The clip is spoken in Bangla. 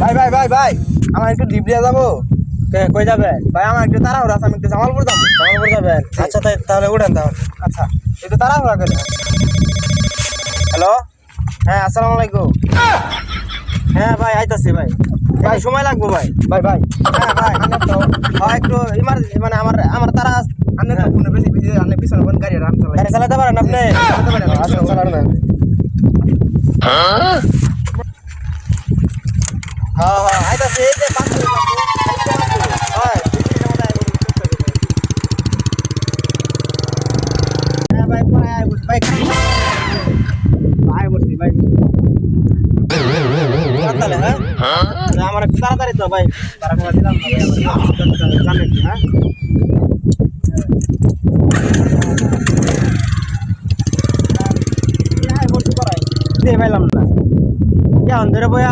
ভাই ভাই ভাই ভাই আমার একটু ডিবলিয়া যাবো। কই যাবেন? ভাই আমার একটু তাড়াহুড়া আছে, আমি একটু জামালপুর যাবো। জামালপুর যাবেন? আচ্ছা তাহলে উঠেন তাহলে। আচ্ছা একটু তাড়াহুড়া করে। হ্যালো, হ্যাঁ আসসালামু আলাইকুম। হ্যাঁ ভাই আইতাছি ভাই। ভাই সময় লাগবে ভাই। ভাই ভাই হ্যাঁ ভাই আমি তো একটু ইমার্জেন্সি মানে আমার তারা আমি তো ফোনে বেশি বেশি আমি পিছনে কোন গাড়ি রাম চালাই গাড়ি চালাতে পারেন আপনি? চালাতে পারি না, আচ্ছা চালান না। হ্যাঁ হ্যাঁ আইতাছি, এই যে বাস হয় হ্যাঁ ভাই পরে আয় বসি ভাই আয় বসি ভাই। তাহলে হ্যাঁ আমার একটু তাড়াতাড়ি তো ভাই। তারা করে দিলাম জানেন কি? হ্যাঁ আয় বলতে পারাই দিয়ে পাইলাম না। কেমন ধরে বই